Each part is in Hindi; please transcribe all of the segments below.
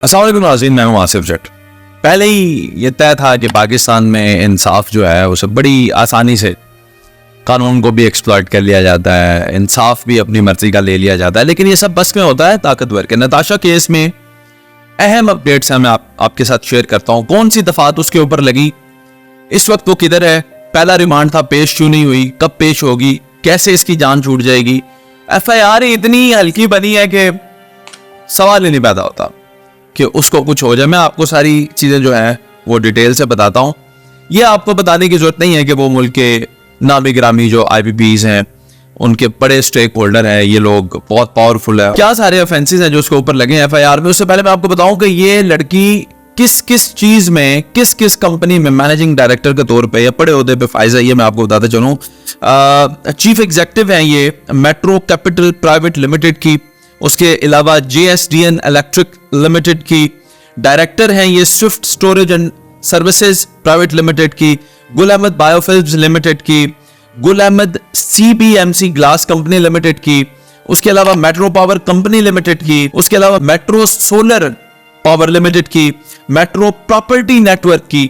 अस्सलाम वालेकुम नाज़रीन, मैं हूं आसिफ जट। पहले ही ये तय था कि पाकिस्तान में इंसाफ जो है उसे बड़ी आसानी से कानून को भी एक्सप्लॉइट कर लिया जाता है, इंसाफ भी अपनी मर्जी का ले लिया जाता है, लेकिन ये सब बस में होता है ताकतवर के। नताशा केस में अहम अपडेट्स हैं, मैं आपके साथ शेयर करता हूं। कौन सी दफात उसके ऊपर लगी, इस वक्त वो किधर है, पहला रिमांड था, पेश क्यों नहीं हुई, कब पेश होगी, कैसे इसकी जान छूट जाएगी। FIR इतनी हल्की बनी है कि सवाल ही नहीं पैदा होता कि उसको कुछ हो जाए। मैं आपको सारी चीज़ें जो है वो डिटेल से बताता हूँ। ये आपको बताने की जरूरत नहीं है कि वो मुल्क के नामी गिरामी जो IPPs हैं, उनके बड़े स्टेक होल्डर हैं, ये लोग बहुत पावरफुल है। क्या सारे ऑफेंसेस हैं जो उसके ऊपर लगे हैं FIR में। उससे पहले मैं आपको बताऊं कि ये लड़की किस किस चीज में, किस किस कंपनी में मैनेजिंग डायरेक्टर के तौर पे या बड़े ओहदे पे फाइज है, ये मैं आपको बताता चलूं। चीफ एग्जीक्यूटिव हैं ये मेट्रो कैपिटल प्राइवेट लिमिटेड की, उसके अलावा JSDN इलेक्ट्रिक लिमिटेड की। डायरेक्टर हैं ये swift storage and services private limited की, गुल अहमद बायोफिल्म्स लिमिटेड की, Gul Ahmed CBMC glass company limited की, उसके अलावा मेट्रो पावर कंपनी लिमिटेड की, उसके अलावा मेट्रो सोलर पावर लिमिटेड की, मेट्रो प्रॉपर्टी नेटवर्क की,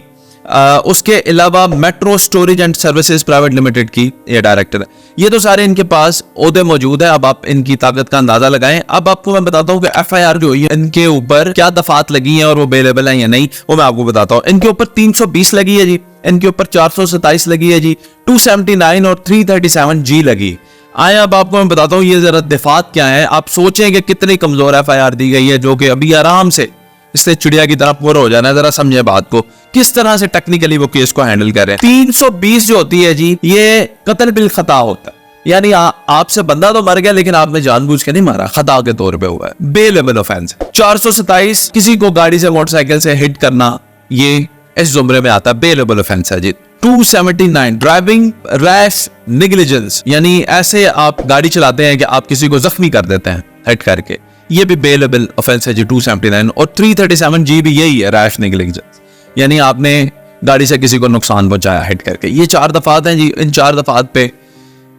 उसके अलावा metro storage and services private limited की ये डायरेक्टर है। ये तो सारे इनके पास ओहदे मौजूद है। अब आप इनकी ताकत का अंदाजा लगाएं। अब आपको मैं बताता हूं कि FIR जो हुई है इनके ऊपर क्या दफात लगी है और वो बेलेबल है या नहीं, वो मैं आपको बताता हूं। इनके ऊपर 320 लगी है जी, इनके ऊपर 427 लगी है जी, 279 और 337G लगी। आए अब आपको मैं बताता हूं ये जरा दफात क्या है। आप सोचें कि कितनी कमजोर FIR दी गई है, जो कि अभी आराम से इससे चिड़िया की तरह पूरा हो जाना है। जरा समझे बात को, किस तरह से टेक्निकली वो केस को हैंडल कर रहे हैं। 320 जो होती है जी, ये कत्ल बिल खता होता है, यानी आपसे बंदा तो मर गया लेकिन आपने जानबूझ के नहीं मारा, खता के तौर पे हुआ है, बेलेबल ऑफेंस। 427 किसी को गाड़ी से मोटरसाइकिल से हिट करना, ये इस जुमरे में आता है, बेलेबल ऑफेंस है जी। 279 ड्राइविंग रैश नेग्लिजेंस, यानी ऐसे आप गाड़ी चलाते हैं कि आप किसी को जख्मी कर देते हैं हिट करके, ये भी बेलेबल ऑफेंस है जी 279। और 337G भी यही है, रैश नेग्लिजेंस, यानी आपने गाड़ी से किसी को नुकसान पहुंचाया हिट करके। ये 4 दफात हैं जी। इन 4 दफात पे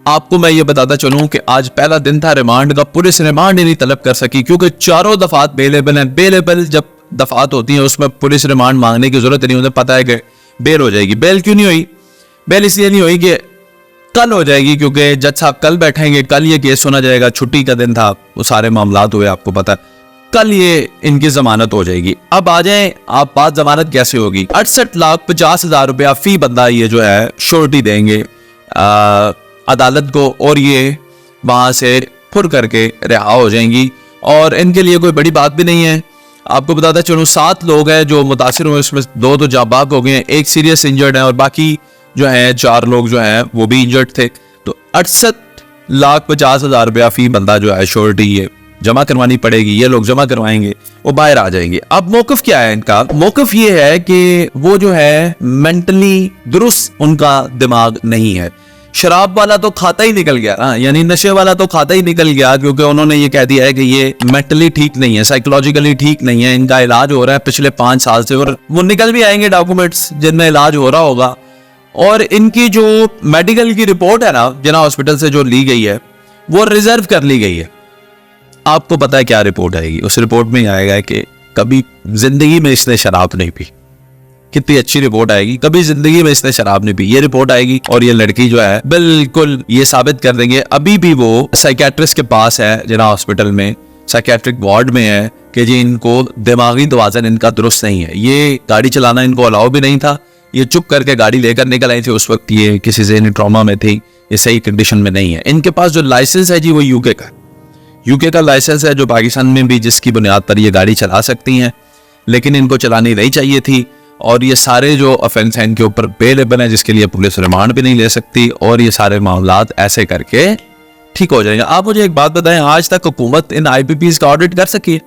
आपको मैं ये बताता चलूं कि आज पहला दिन था रिमांड का, पुलिस रिमांड ही नहीं तलब कर सकी क्योंकि चारों दफात बेलेबल हैं। बेलेबल जब दफात होती है उसमें पुलिस रिमांड मांगने की जरूरत नहीं, उन्हें पता है कि बेल हो जाएगी। बेल क्यों नहीं हुई? बेल इसलिए नहीं हुई कि कल हो जाएगी, क्योंकि जज साहब कल बैठेंगे, कल ये केस सुना जाएगा। छुट्टी का दिन था, वो सारे मामलात हुए, आपको पता है, कल ये इनकी जमानत हो जाएगी। अब आ जाएं आप, बात जमानत कैसे होगी। 68,50,000 रुपया फी बंदा ये जो है श्योरिटी देंगे अदालत को, और ये वहां से फुर करके रिहा हो जाएंगी। और इनके लिए कोई बड़ी बात भी नहीं है। आपको बताता चलूं 7 लोग हैं जो मुतासिर हुए, उसमें 2 तो जाबाक हो गए हैं, 1 सीरियस इंजर्ड है और बाकी जो है 4 लोग जो हैं वो भी इंजर्ड थे। तो 68,50,000 रुपया फी बंदा जो है श्योरिटी ये जमा करवानी पड़ेगी, ये लोग जमा करवाएंगे, वो बाहर आ जाएंगे। अब मौकफ क्या है इनका? मौकफ ये है कि वो जो है मेंटली दुरुस्त उनका दिमाग नहीं है। शराब वाला तो खाता ही निकल गया ना, यानी नशे वाला तो खाता ही निकल गया, क्योंकि उन्होंने ये कह दिया है कि ये मेंटली ठीक नहीं है, साइकोलॉजिकली ठीक नहीं है, इनका इलाज हो रहा है पिछले 5 साल से, और वो निकल भी आएंगे डॉक्यूमेंट्स जिनमें इलाज हो रहा होगा। और इनकी जो मेडिकल की रिपोर्ट है ना, जिना हॉस्पिटल से जो ली गई है, वो रिजर्व कर ली गई है। आपको पता है क्या रिपोर्ट आएगी? उस रिपोर्ट में आएगा कि कभी जिंदगी में इसने शराब नहीं पी। कितनी अच्छी रिपोर्ट आएगी, कभी जिंदगी में इसने शराब नहीं पी, ये रिपोर्ट आएगी। और ये लड़की जो है बिल्कुल ये साबित कर देंगे। अभी भी वो साइकेट्रिस्ट के पास है, जिना हॉस्पिटल में साइकेट्रिक वार्ड में है, कि जी इनको दिमागी तवाज़ुन इनका दुरुस्त नहीं है। ये गाड़ी चलाना इनको अलाउ भी नहीं था, ये चुप करके गाड़ी लेकर निकल आई थी। उस वक्त ये किसी ज़हनी ट्रॉमा में थी, ये सही कंडीशन में नहीं है। इनके पास जो लाइसेंस है जी वो यूके का लाइसेंस है, जो पाकिस्तान में भी जिसकी बुनियाद पर ये गाड़ी चला सकती हैं, लेकिन इनको चलानी नहीं चाहिए थी। और ये सारे जो ऑफेंस हैं इनके ऊपर बेलेबल है, जिसके लिए पुलिस रिमांड भी नहीं ले सकती, और ये सारे मामलात ऐसे करके ठीक हो जाएंगे। आप मुझे एक बात बताएं, आज तक हुकूमत इन IPPs का ऑडिट कर सकी है?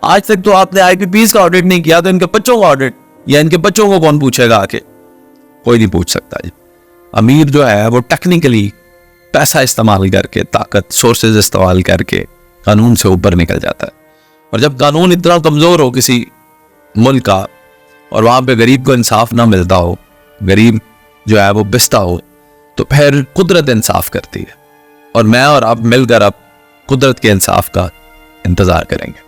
आज तक तो आपने IPPs का ऑडिट नहीं किया, तो इनके बच्चों का ऑडिट, या इनके बच्चों को कौन पूछेगा आके? कोई नहीं पूछ सकता जी। अमीर जो है वो टेक्निकली पैसा इस्तेमाल करके, ताकत सोर्सेज इस्तेमाल करके कानून से ऊपर निकल जाता है। और जब कानून इतना कमजोर हो किसी मुल्क का, और वहां पे गरीब को इंसाफ ना मिलता हो, गरीब जो है वो बिस्ता हो, तो फिर कुदरत इंसाफ करती है। और मैं और आप मिलकर अब कुदरत के इंसाफ का इंतजार करेंगे।